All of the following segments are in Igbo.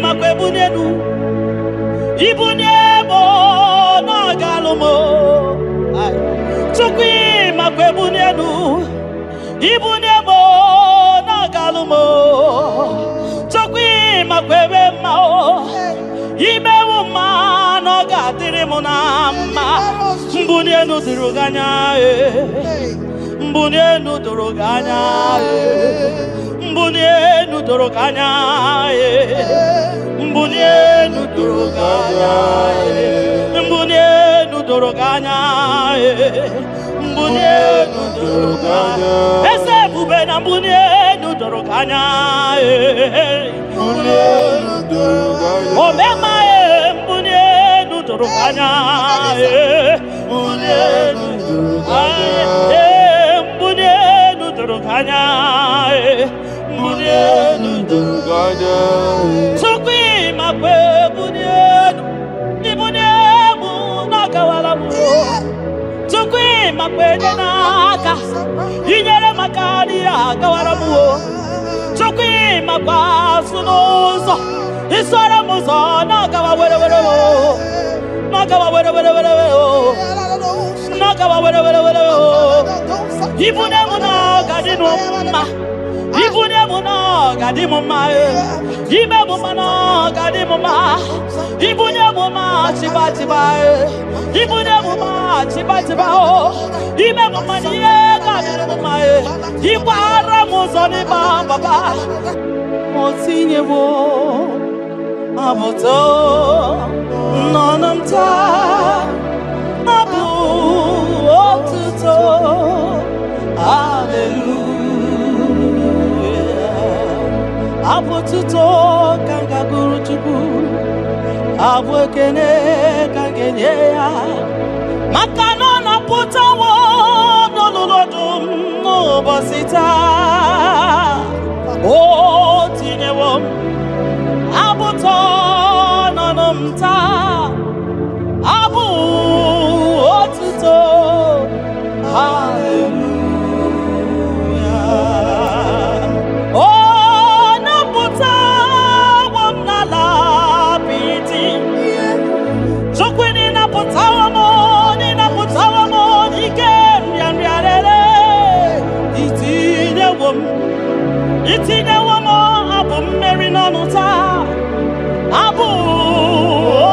makwebunenu ibunebo na galumo chukwi makwebunenu ibunebo na galumo chukwi makwebe mao imewu ma no gatiri munama mbunenu duruganya mbunenu duruganya mbunenu duruganya mbunenu duruganya mbunenu duruganya mbunenu duruganya ese bube na mbunenu duruganya mbunenu duruganya omema mbunenu duruganya mbunenu duruganya mbunenu duruganya mbunenu duruganya sukwi makwe bunenu ibunemu nakawalamu sukwi makwe naka inyere makani akawalamu sukwi makwa sunuzo isora muzo nakawa were ibunemu na gadinu ma ibunemu na gadimu ma ibemu na gadimu ma ibunemu ma chiba ibunemu ma chiba ibemu ma niye gadimu ma ibara muzoni baba motinyewo abuto nonamta abu otuto hallelujah abututo kanga guru chuku abwekene kangenye ya makano na putawo nololodum no bosita o tinyewo abuto nonamta abu otuto hallelujah oh naputa wamnala piti chokwini naputa wamo ikem yanriarere itinye wamo abu mmeri nonuta abu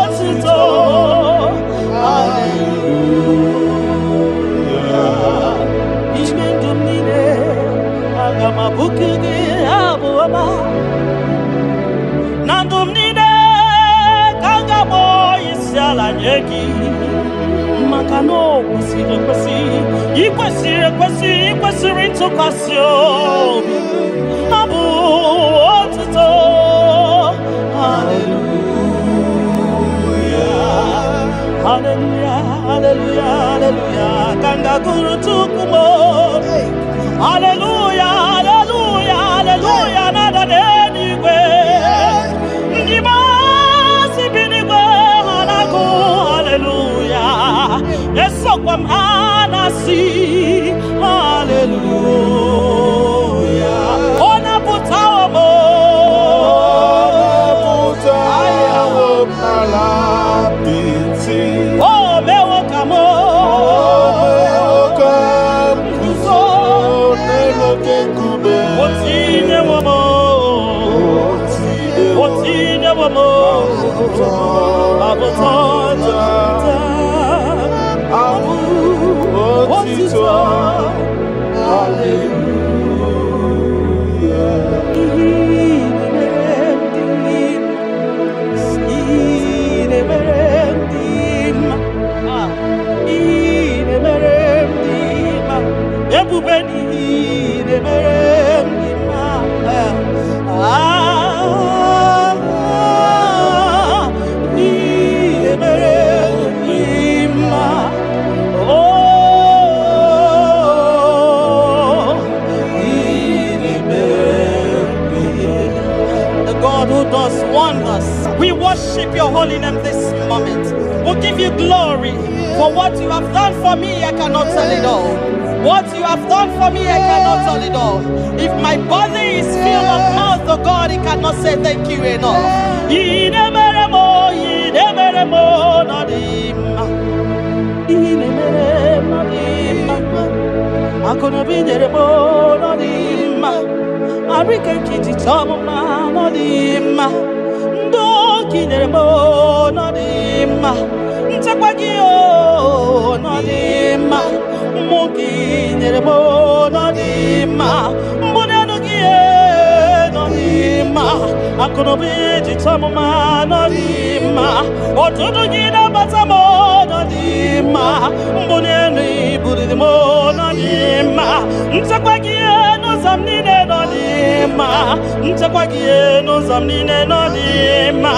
otuto hallelujah ishmendumine agama bukugi abu ama nandumnine kangabo isiala nyeki makano ikwesiri ntụkwasị abu otuto hallelujah hallelujah hallelujah hallelujah kanga guru tukumo hallelujah hallelujah hallelujah nada denigwe ngima sibinigwe hanaku hallelujah esokwa mhanasi hallelujah ona putawo mo ayawo malapiti oh mewo kamo kuzo neloke kube otine womo abotota abu otito We worship your holy name this moment. We'll give you glory for what you have done for me. I cannot tell it all. What you have done for me, I cannot tell it all. If my body is filled of mouth to God, He cannot say thank you enough. I'm gonna be there more no dimma. I reckon kitty tom no dimma. Do kinere mo no dimma. Ntakwagio no dimma. Monkey nere mo no dimma. Mbonano gie no dimma. I'm gonna be the tom no dimma. Otodo gina batamo no dimma. Mbonani budi mo no dimma. Ntakwagie no zamnine no dimma. Ntakwagie no zamnine no dimma.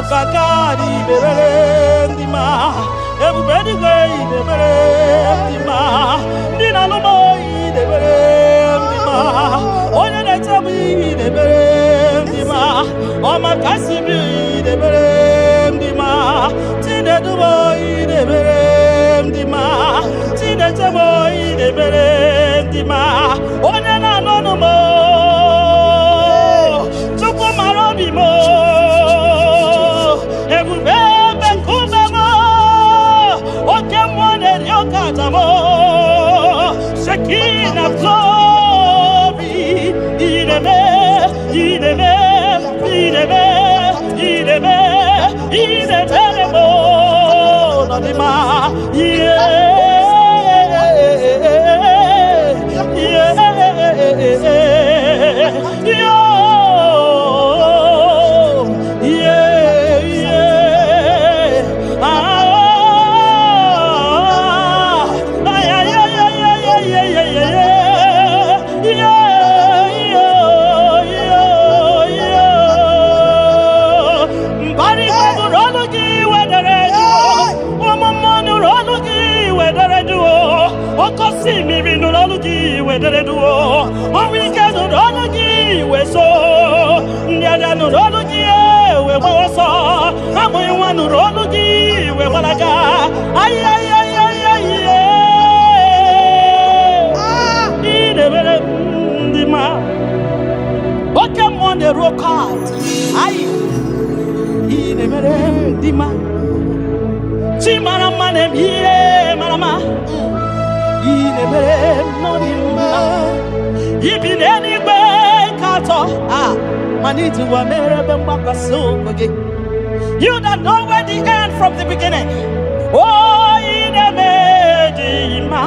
Kakari berendima, everybody gay de berendima, Nina no boy de berendima, Oya de tabi de berendima, Oma Kasibi de berendima, Tine du boy de berendima, Tine te boy de berendima, Oya na no mo, Chupo marobi mo. Shekina glory, ideme, nadima, You don't know where the end from the beginning. Oh, in a medima.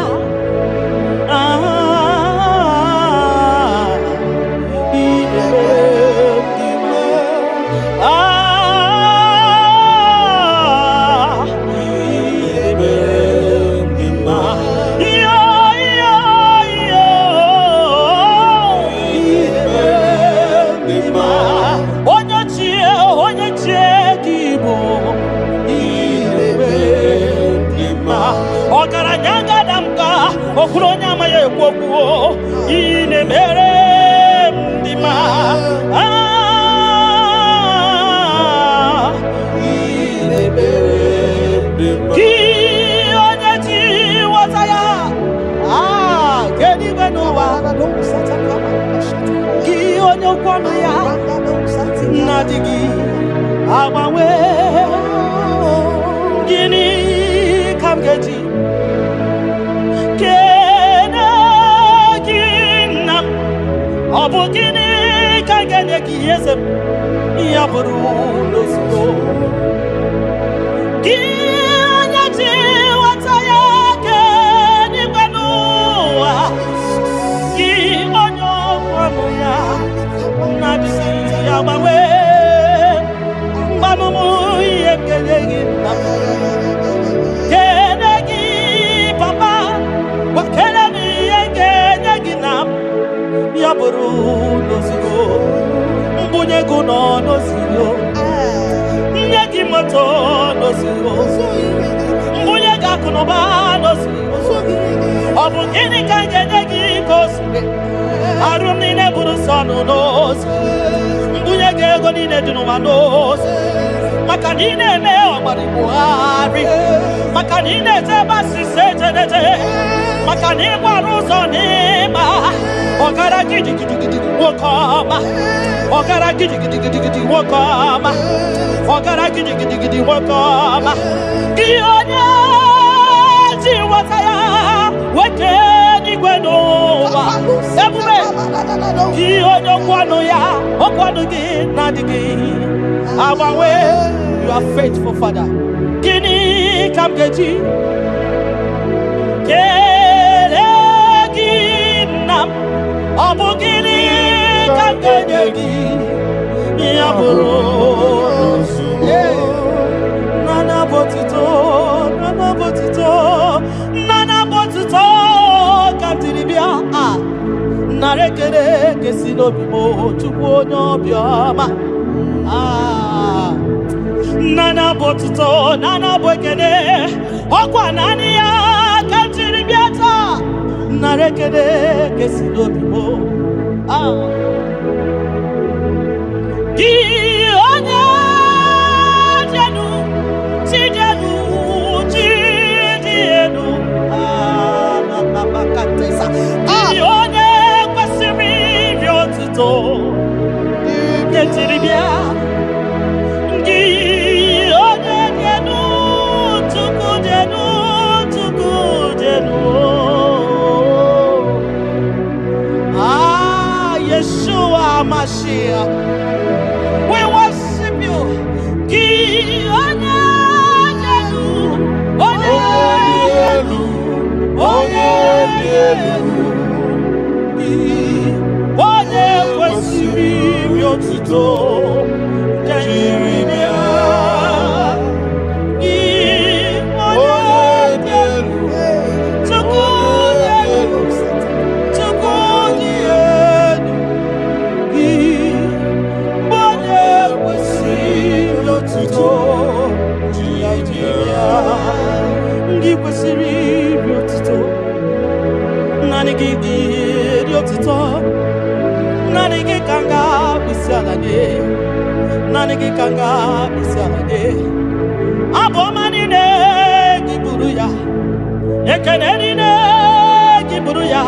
Okuronya maye kwokuo ine mere ndima ine mere ndima ki onye ji wataya kedi beno wa na do sataka ki onye kwanu ya na digi abawe gini kamgeji Obugini kaganye kiyese yaburu nosko Kianya ji wataya ke ni banua Ki onyo wamuya Nabisi yabawe Mbamumu yekenye gina Kenegi buru n'ozugbo mbunye gị nọ n'ozugbo nye gị moto n'ozugbo mbunye gị akụ na ụba n'ozugbo ọ bụ gịnị ka m ga-enye gị ka o siri arụ m niile buru sọ nụ n'ozi mbunye gị ego niile dị n'ụwa n'ozi maka na ị na-eme ọgbara Buhari maka na ị na-eje ebe asịsị ejedede maka na ịgbara ụzọ n'ịma ọgara gidigidigidi nwoke ọma ọgara gidigidigidi nwoke ọma ọgara gidigidigidi nwoke ọma gị onye ji nwata ya nwoke n'igwe n'ụwa ebube gị onye okwu ọnụ ya okwu ọnụ gị na-adịghị agbanwe. You are faithful, Father. Gịnị ka m ga-eji kele gị nna m ọ bụ gịnị ka m ga-enye gị ya bụrụ nana botito ka m tiri bịa nara ekele ga-esi n'obi m Chukwu onye obiọma nana botito nana bụ ekele ọkwa naanị ya ka m tiri bịa taa nara ekele ga-esi n'obi m gị onye jenu chi dị elu gị onye kwesịrị iri otuto ka tiri bịa gị onye jenu Chukwu jenu Yeshua Mashiach, we worship you. Gị onye elu, onye kwesịrị iri otuto jiri bịa. Gị onye elu, Chukwu dị elu. Gị kwesịrị iri otuto naanị gị iri otuto naanị gị ka m ga-akpịsị ala gị naanị gị ka m ga-akpịsị ala gị abụ ọma niile gị buru ya ekele niile gị buru ya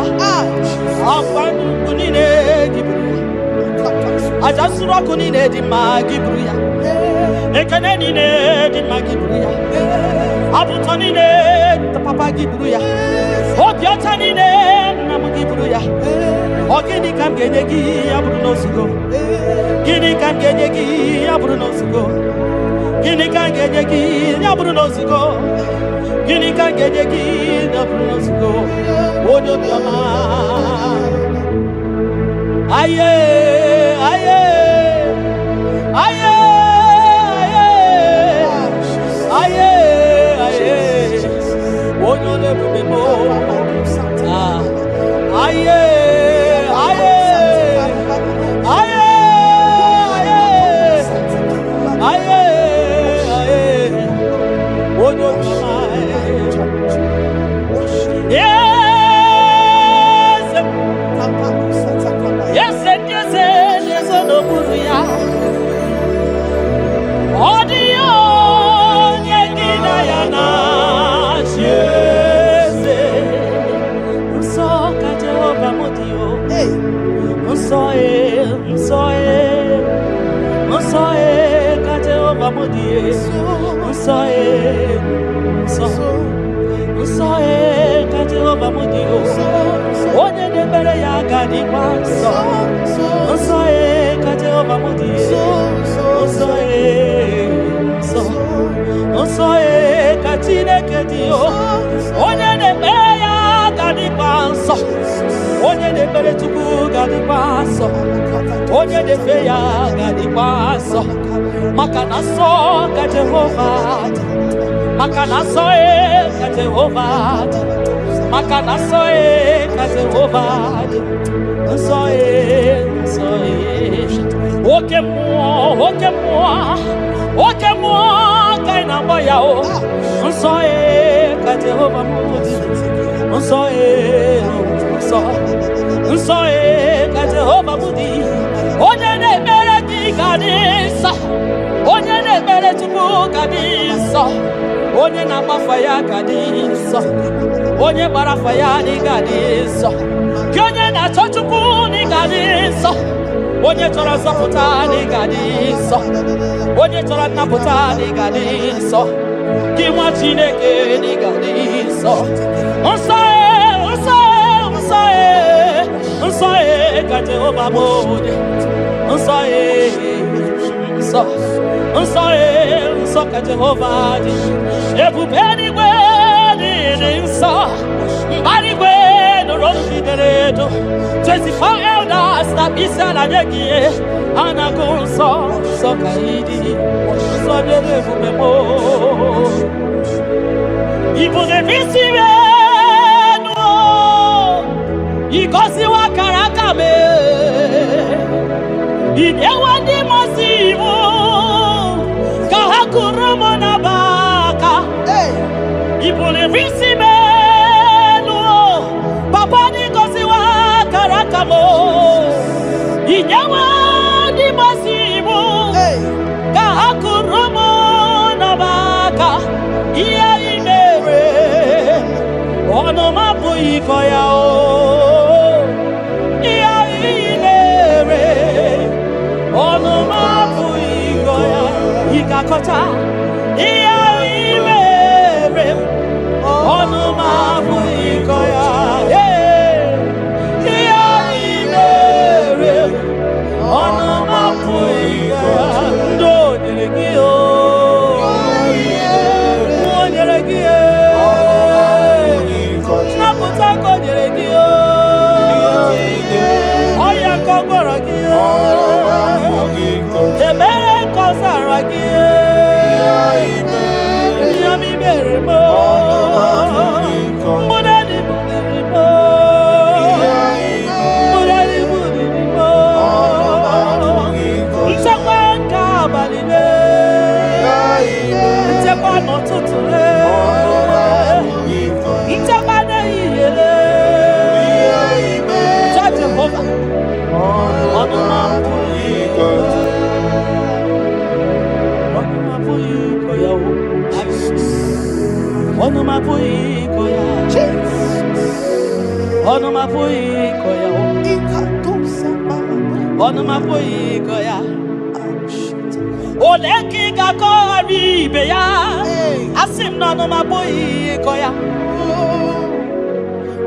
ọkwa nnukwu niile gị buru ya aja nsure ọkụ niile dị mma gị buru ya ekele niile dị mma gị buru ya abụtọ niile papa gị buru ya obi ọcha niile nna m gị buru ya ọ gịnị ka m ga-enye gị ya bụrụ n'ozugbo gịnị ka m ga-enye gị ya bụrụ n'ozugbo gịnị ka m ga-enye gị ya bụrụ n'ozugbo gịnị ka m ga-enye gị ya bụrụ n'ozugbo onye obiọma aye aye aye aye aye onye ole ebube m aye aye aye aye aye onye obiọma yes n'okpuru ya ọ dị ya onye gị na ya na-achị eze nsọ ka Jehova m dị o nsọ ka Jehova m dị nsọ ka Jehova m dị o onye na-ekpere ya ga-adịkwa nsọ ka Jehova m dị nsọ ka Chineke dị o onye na-ekpe ya ga-adịkwa nsọ onye na-ekpere Chukwu ga-adịkwa nsọ onye na-efe ya ga-adịkwa nsọ maka na nsọ ka Jehova dị maka na nsọ ka Jehova dị maka na nsọ ka Jehova dị. Nsọ nsọ oke mmụọ ka ị na-akpọ ya o. Nsọ ka Jehova m dị. Nsọ nsọ ka Jehova m dị. Onye na-ekpere gị ga dị nsọ. Onye na-ekpere Chukwu ga dị nsọ. Onye na-agbafa ya ga dị nsọ. Onye gbara afa ya ga dị nsọ. Gị onye na-achọ Chukwu ga dị nsọ. Onye chọrọ nzọpụta ga dị nsọ. Onye chọrọ nnapụta ga dị nsọ. Gị nwa Chineke ga dị nsọ. Nsọ nsọ ka Jehova bụ dị. Nsọ nsọ ka Jehova dị. Ebube eluigwe dị nsọ. Mbara igwe nụrụ jidere edo. 24 elders na isi ala nye gị ha na-agụ nsọ nsọ ka ị dị. Nsọ dịrị ebube m. Ibu na-ebi isi enu ịgọziwa akara aka m. Ị na-enwe ndị mmasị iwu ka ha kụrụ m n'aba aka. Ibu na-ebi isi enu papa n'ịgọziwa akara aka m. Ị na-enwe ndị mmasị iwu ka ha kụrụ m n'aba aka. Ihe ị mere ọnụ m apụghị ịkọ ya o. Ihe ị mere ọnụ m apụghị ịkọ ya. Ị ga-akọcha ihe ị mere ọnụ m apụghị ịkọ ya. Ihe ị mere ọnụ m apụghị ịkọ ya. Ndị o nyere gị o.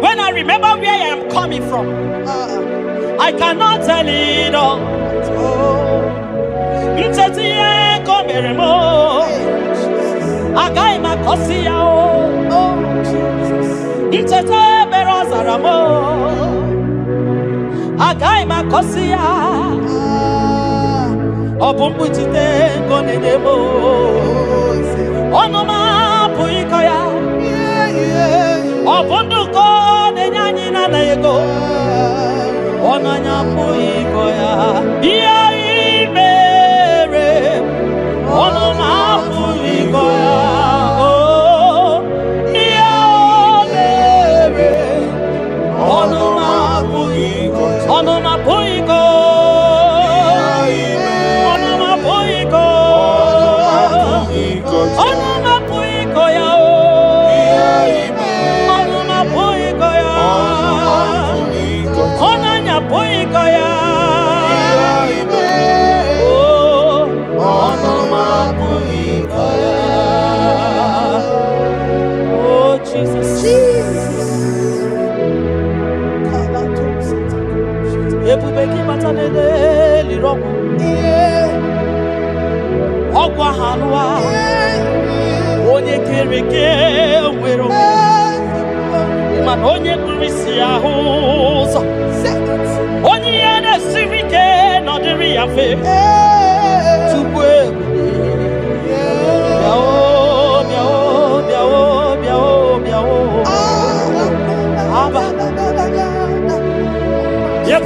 When I remember where I am coming from, I cannot tell it all.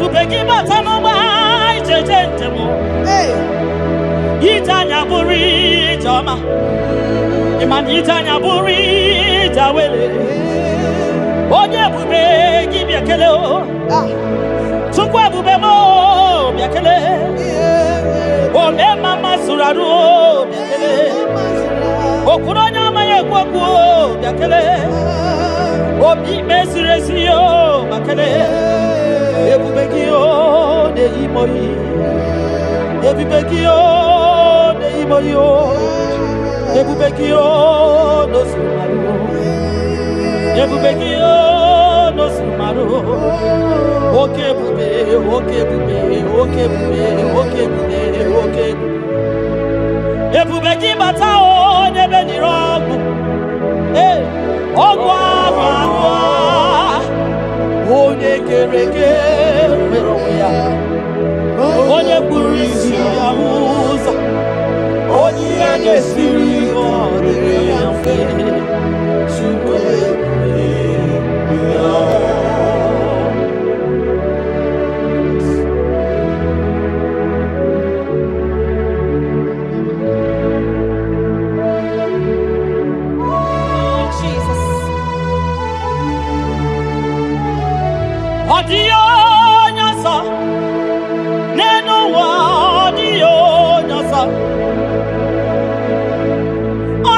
ebubegi batano ba ijejentemo itanya buri jama imani itanya buri jawele onye ebubegi biakele o Chukwu ebube mo biakele o me mama suraru o biakele okuro nyama ye kwaku o biakele obi mesiresi o bakele ebubegi o de imoyi ebubegi o de imoyi o ebubegi o no sumaru ebubegi o no sumaru oke bube ebubegi bata o nebe ni rogu ogwa banwa onye kereke mero ya onye kpuru isi ya ụzọ onye ya na-esiri ọ dịrị ya mfe Chukwu Odio nyasa neno wa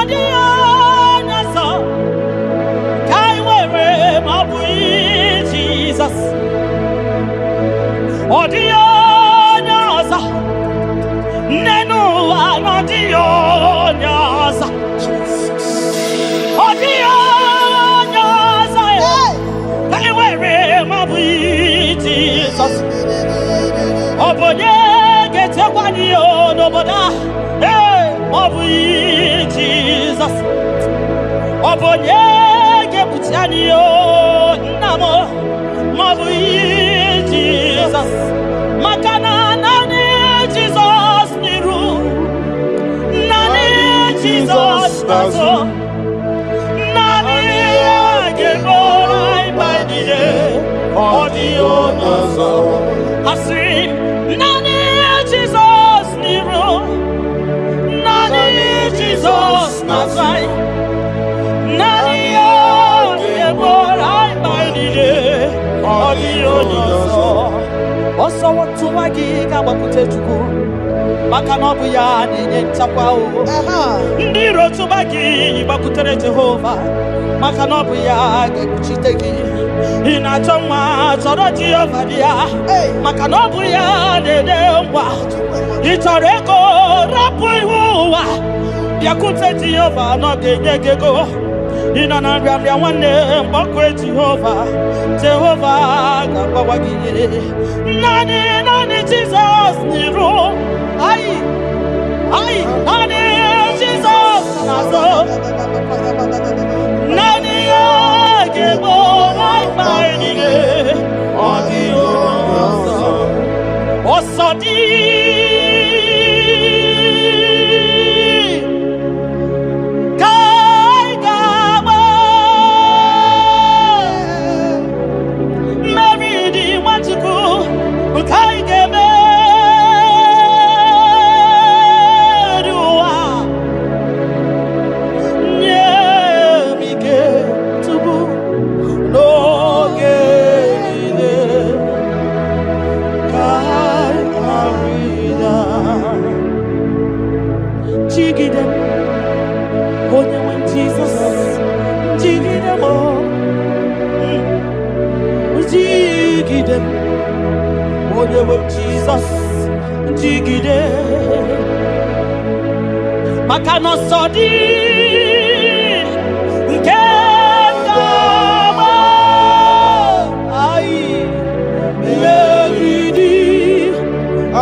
odio nyasa kai wewe mabui Jesus odio nyasa neno wa odio nyasa odio nyasa kai wewe mabui Jesus obonye getekwani onoboda mabui Jesus obonye gebutiani o namo mabui Jesus makana nani Jesus niru nani Jesus nazo nani ageborai baidije odio nazo asi nani Jesus niru nani Jesus nazai nani ageborai baidije odio nazo oso watu wagi kabakute chukwu maka na ọbụ ya na-enye nchekwa o ndị iro tụba gị gbakwutere Jehova maka na ọbụ ya ga-ekpuchite gị ị na-achọ nwa chọrọ Jehova bịa maka na ọbụ ya na-ede ngwa ị chọrọ ego rapụ ihu ụwa bịakwute Jehova na ọ ga-enye gị ego ị nọ na nrịanrịa nwanne mgbakwe Jehova ga-agbawa gị naanị Jizọs n'iru naanị Jizọs n'azụ naanị ya ga-egbo mkpa niile ọ dị ọsọ dị ka anyị ga-agba mmeri dị Nwachukwu nke anyị ga-eme Jesus jigide maka na ọsọ dị nke ga-agba anyị megide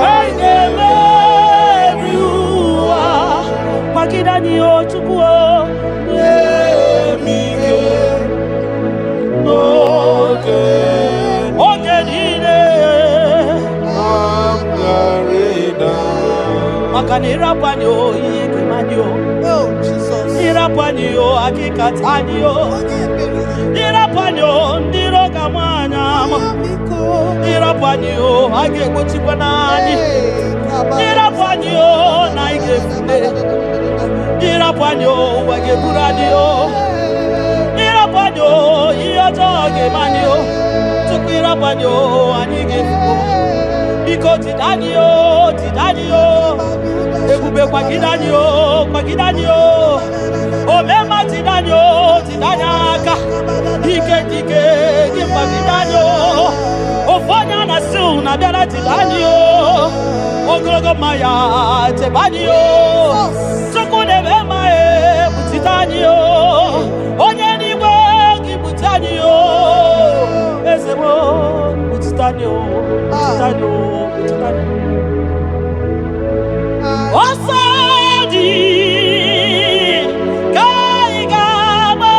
anyị ga-emeri ụwa magide anyị o Chukwu emike n'oge niile maka na ịrapụanye o ihe kemanye o Jesus ịrapụanye o akịkata anyị o Dirapanyo, Diroga Manyama, Dirapanyo, I get what you banani, Dirapanyo, Nike, Dirapanyo, I get Buradio, Dirapanyo, Yotoge Manio, Tukirapanyo, and you give because Tidanio, Ebube Kwagidanio, Omema Tidanyaka, Dike, Kwagidanio, Ofanya Nasu, Nadara Tidanio, Ogrogo Maya, Tebanio, Sokunevema, Tidanio, Onyaniwe, Kibutanio, Ezebo, Tidanio. Osadi Kaigama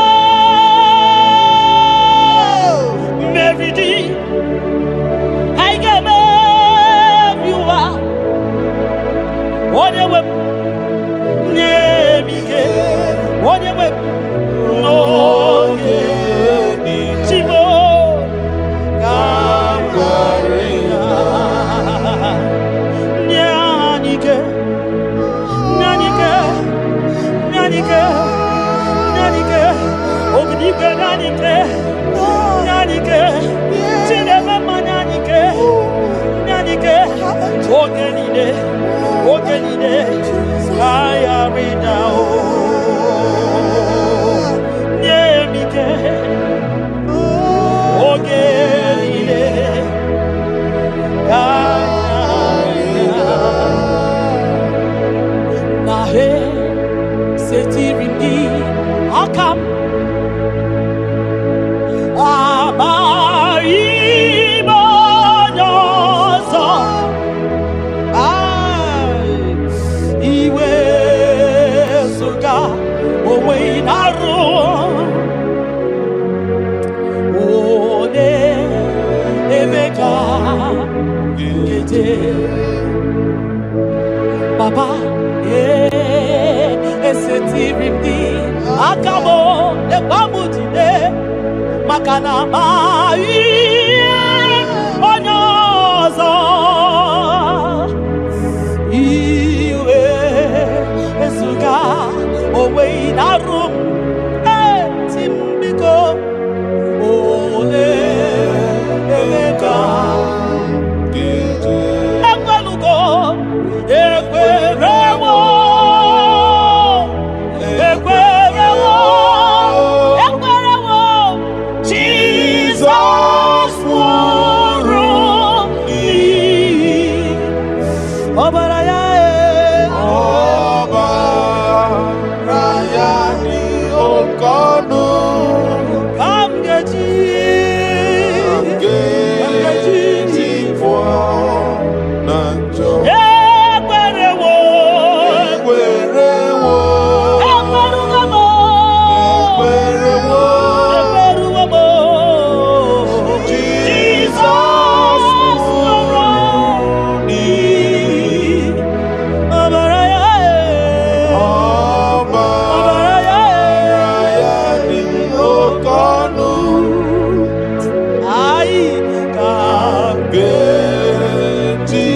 Meridi Kaigama Viwa Onyewe Nemike Onyewe Noge Chimo Kamgarina Nyanike Ognike Nyanike Chinema Nyanike Ogenide Kaya Ridao Nyemike Ogenide Kaya Nahe Setiringi Akam Abaimonoso Iwe Suga Owe Naru One Emeka Gete Baba Esetirimdi Akabo Ebamutide Makana Mai Onyozo Iwe Esuga Owe Narum Timbiko Ole Emeka Ekwelugo Ekwerewo Jesus Obarayani Okonu Kamgeji Nanjo Ekwerewo Ai, Kamgeji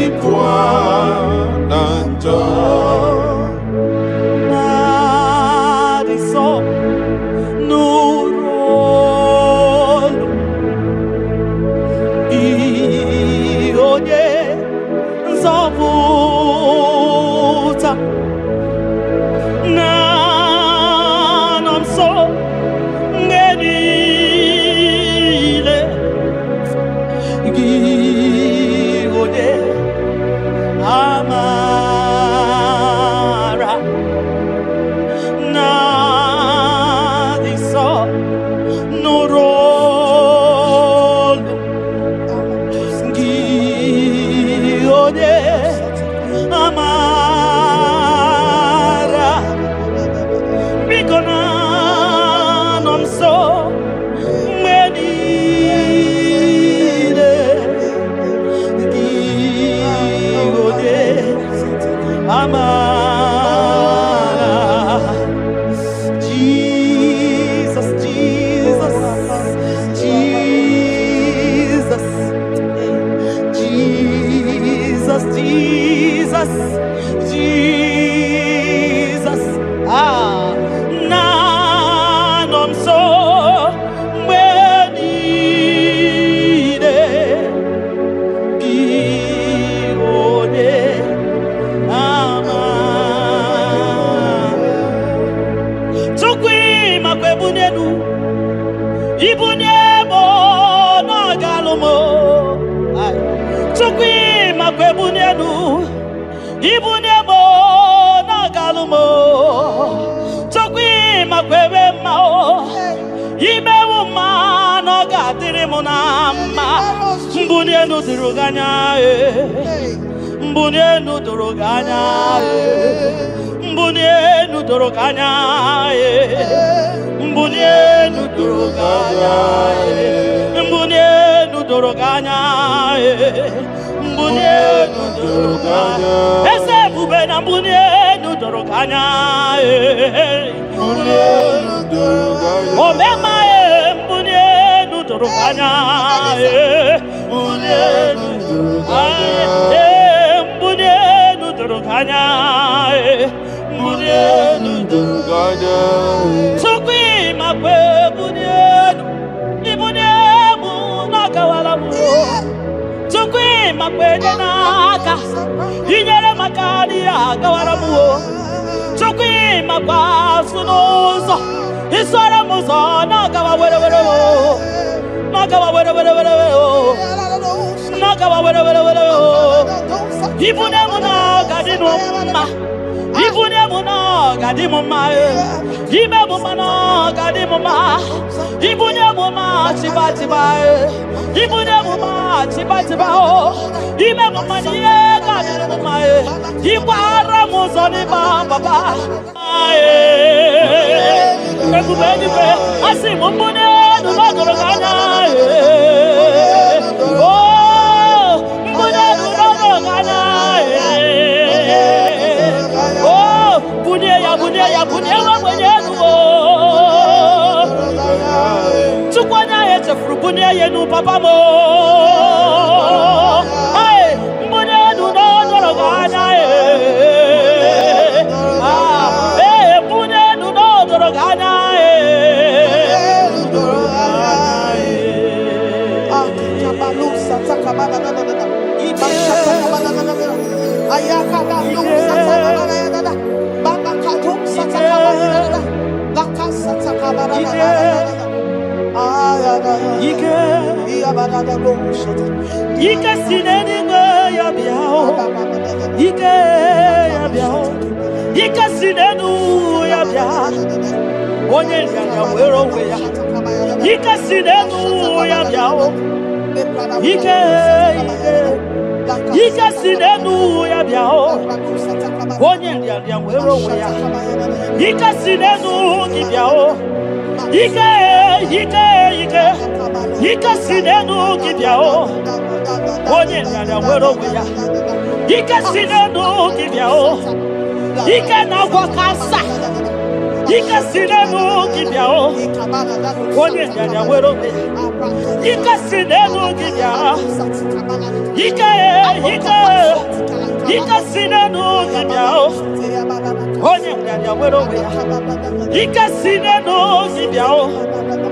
Jesus, Jesus. Ah, nanom so many ama. Tukwi makwebunenu, ibunemo na galumo. Tukwi makwebunenu, ibunemo na galumo. Tukwi makwebemao, ibewu ma gatiri munama. Mbunenu diruganya, mbunenu diruganya, mbunenu diruganya, mbunenu diruganya, mbunenu diruganya, mbunenu diruganya. Ese bubena mbunenu diruganya, mbunenu diruganya. Omema mbunenu diruganya, mbunenu diruganya, mbunenu diruganya, mbunenu diruganya. Tukwi makwe mbunenu, ibunemu nakawalamu. Tukwi makwe naka, inyere makani akawalamu. Tukwi makwa sunuzo, isora muzo nakawa were were wo, nakawa were were were wo, nakawa were were were wo. Ibunemu nakadinu ma, ibunemu nakadimu ma, ibemu ma nakadimu ma, ibunemu ma chiba chiba, ibunemu ma chiba chiba o, ibemu ma niye kadimu ma, ibara muzo ni ba baba. Everybody pray. I say, Mumbune, do not go Ghana. Oh, Mumbune, do not go Ghana. Oh, Bunia, Bunia, Bunia, Bunia. Tukwana yete frubunia yenu papa mo. Hey, Mumbune, do not go Ghana. Ika